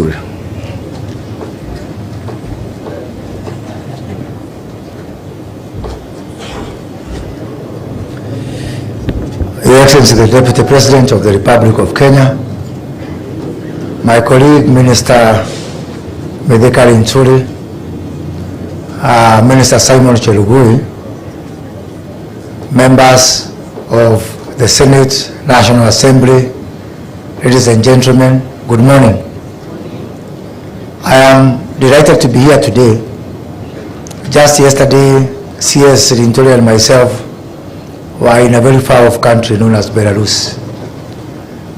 Kuria. Your Excellency, the Deputy President of the Republic of Kenya, my colleague, Minister Medekari Ntsuri, Minister Simon Chelugui, members of the Senate, National Assembly, ladies and gentlemen, good morning. I am delighted to be here today. Just yesterday, CS Ntsuri and myself were in a very far-off country known as Belarus.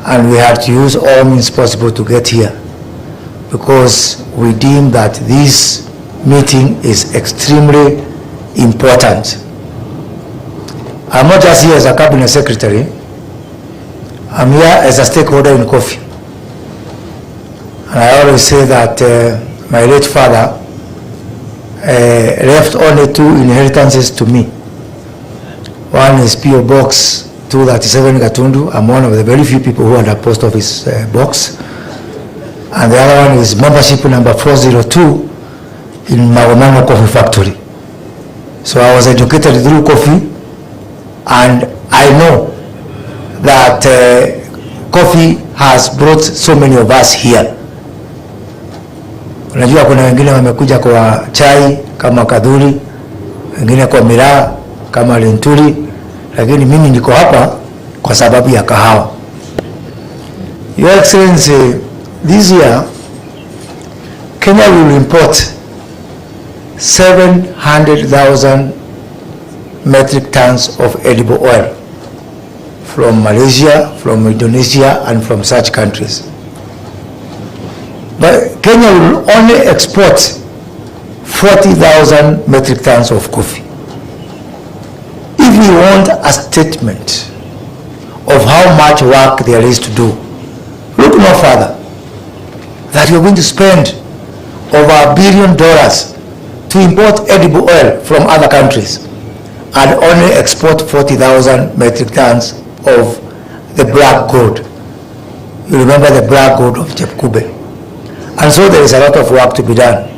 And we had to use all means possible to get here because we deem that this meeting is extremely important. I'm not just here as a cabinet secretary, I'm here as a stakeholder in coffee. And I always say that my late father left only 2 inheritances to me. One is P.O. Box 237 Gatundu. I'm one of the very few people who had a post office box. And the other one is membership number 402 in Magomano Coffee Factory. So I was educated through coffee, and I know that coffee has brought so many of us here. Unajua kuna wengine wamekuja kwa chai kama Kadhuri, wengine kwa miraa kama Linturi, lakini mimi niko hapa kwa sababu ya kahawa. Your Excellency, this year Kenya will import 700,000 metric tons of edible oil from Malaysia, from Indonesia, and from such countries. But Kenya will only export 40,000 metric tons of coffee. If we want a statement of how much work there is to do, look no further. That you're going to spend over $1 billion to import edible oil from other countries and only export 40,000 metric tons of the black gold. You remember the black gold of Chepkube. And so there is a lot of work to be done.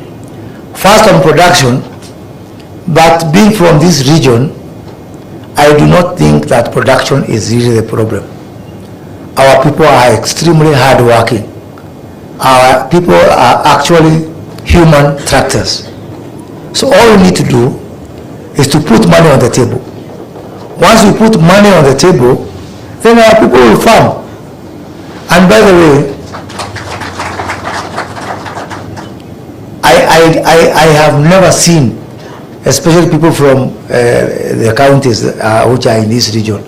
First on production, but being from this region, I do not think that production is really the problem. Our people are extremely hardworking. Our people are actually human tractors. So all we need to do is to put money on the table. Once we put money on the table, then our people will farm. And by the way, I have never seen, especially people from the counties which are in this region,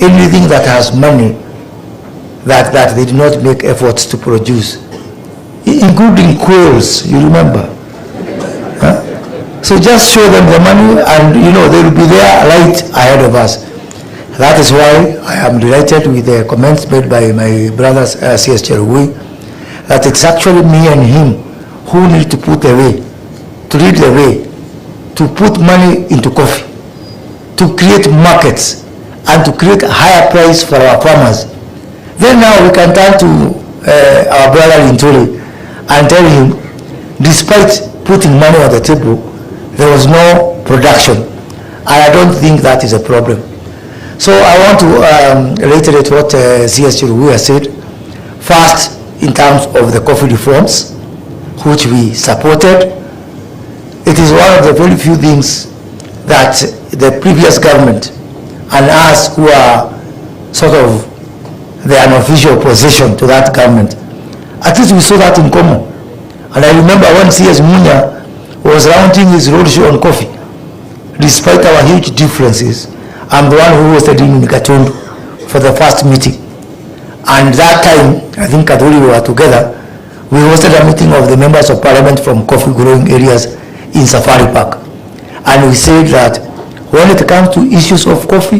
anything that has money that they do not make efforts to produce, including quails, you remember. Huh? So just show them the money and they will be there right ahead of us. That is why I am delighted with the comments made by my brother CS Cherugui, that it's actually me and him who need to put the way, to lead the way, to put money into coffee, to create markets, and to create a higher price for our farmers. Then now we can turn to our brother Ntsuri and tell him, despite putting money on the table, there was no production. And I don't think that is a problem. So I want to reiterate what CS Cherugui has said. First, in terms of the coffee reforms, which we supported, it is one of the very few things that the previous government and us who are sort of the unofficial opposition to that government, at least we saw that in common. And I remember when CS Munya was launching his roadshow on coffee, despite our huge differences, I'm the one who hosted him in Gatundu for the first meeting. And that time, I think Kadhuri we were together, we hosted a meeting of the members of parliament from coffee growing areas in Safari Park. And we said that when it comes to issues of coffee,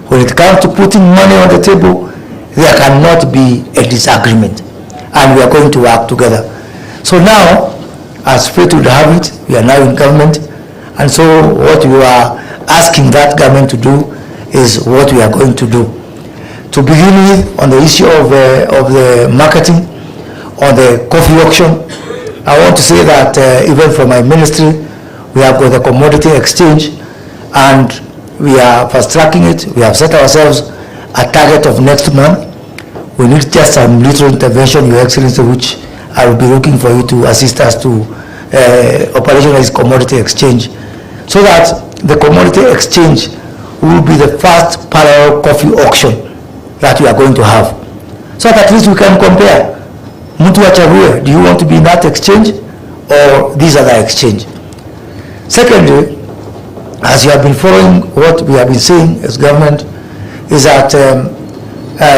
when it comes to putting money on the table, there cannot be a disagreement. And we are going to work together. So now, as fate would have it, we are now in government. And so what we are asking that government to do is what we are going to do. To begin with, on the issue of the marketing, on the coffee auction. I want to say that even from my ministry, we have got the commodity exchange, and we are fast-tracking it. We have set ourselves a target of next month. We need just some little intervention, Your Excellency, which I will be looking for you to assist us to operationalize commodity exchange, so that the commodity exchange will be the first parallel coffee auction that we are going to have. So that at least we can compare. Mtu achague, do you want to be in that exchange or this other exchange? Secondly, as you have been following what we have been saying as government, is that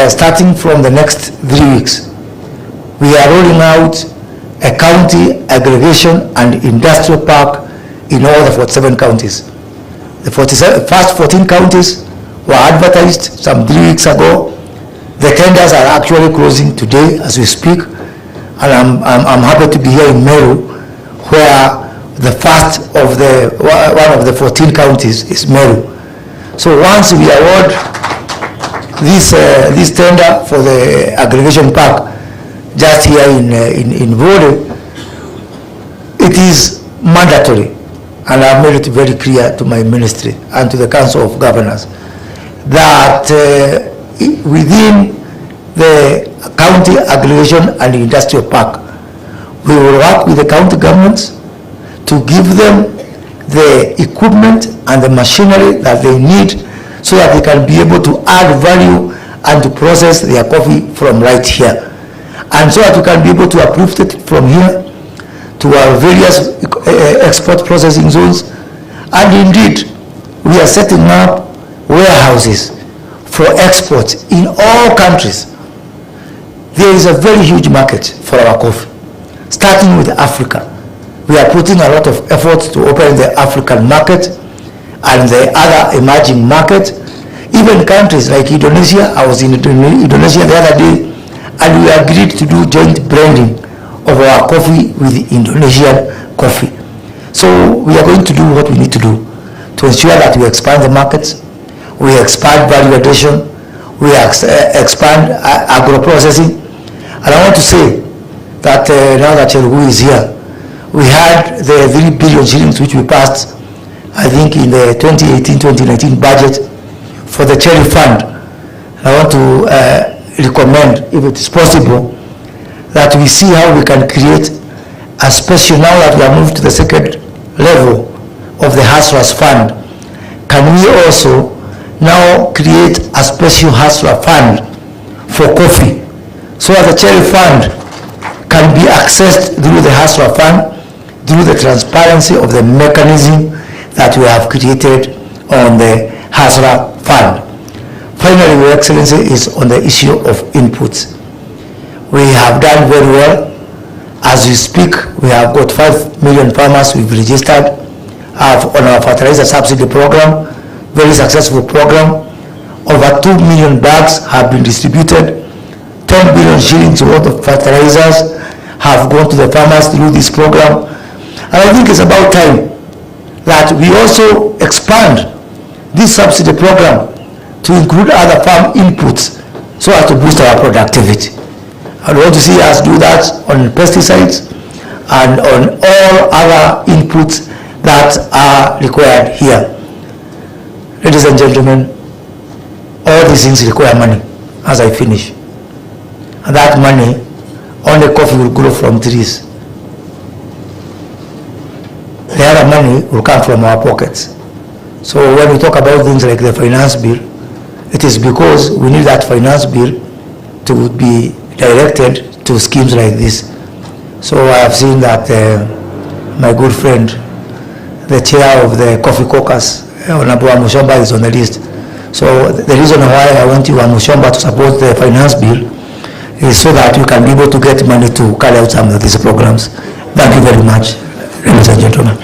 starting from the next 3 weeks, we are rolling out a county aggregation and industrial park in all the 47 counties. The first 14 counties were advertised some 3 weeks ago. The tenders are actually closing today as we speak, and I'm happy to be here in Meru, where the first of the one of the 14 counties is Meru. So once we award this tender for the aggregation park just here in Vode, it is mandatory, and I've made it very clear to my ministry and to the Council of Governors that within the county aggregation and industrial park, we will work with the county governments to give them the equipment and the machinery that they need, so that they can be able to add value and to process their coffee from right here, and so that we can be able to uproot it from here to our various export processing zones. And indeed, we are setting up warehouses for exports in all countries. There is a very huge market for our coffee, starting with Africa. We are putting a lot of effort to open the African market and the other emerging market. Even countries like Indonesia, I was in Indonesia the other day, and we agreed to do joint branding of our coffee with Indonesian coffee. So we are going to do what we need to do to ensure that we expand the markets, we expand value addition, we expand agro-processing. And I want to say that now that Ruto is here, we had the 3 billion shillings which we passed, I think, in the 2018-2019 budget for the cherry fund. I want to recommend, if it is possible, that we see how we can create a special, now that we are moved to the second level of the Hustlers Fund, can we also now create a special Hustler Fund for coffee, so that the cherry fund can be accessed through the Hustler Fund, through the transparency of the mechanism that we have created on the Hustler Fund. Finally, Your Excellency, is on the issue of inputs. We have done very well. As we speak, we have got 5 million farmers we've registered on our fertilizer subsidy program, very successful program. Over 2 million bags have been distributed. 10 billion shillings worth of fertilizers have gone to the farmers through this program. And I think it's about time that we also expand this subsidy program to include other farm inputs, so as to boost our productivity. I want to see us do that on pesticides and on all other inputs that are required here. Ladies and gentlemen, all these things require money as I finish. And that money, only coffee will grow from trees. The other money will come from our pockets. So when we talk about things like the finance bill, it is because we need that finance bill to be directed to schemes like this. So I have seen that my good friend, the chair of the Coffee Caucus, Honorable Mushomba, is on the list. So the reason why I want you, Mushomba, to support the finance bill is so that you can be able to get money to carry out some of these programs. Thank you very much, ladies and gentlemen.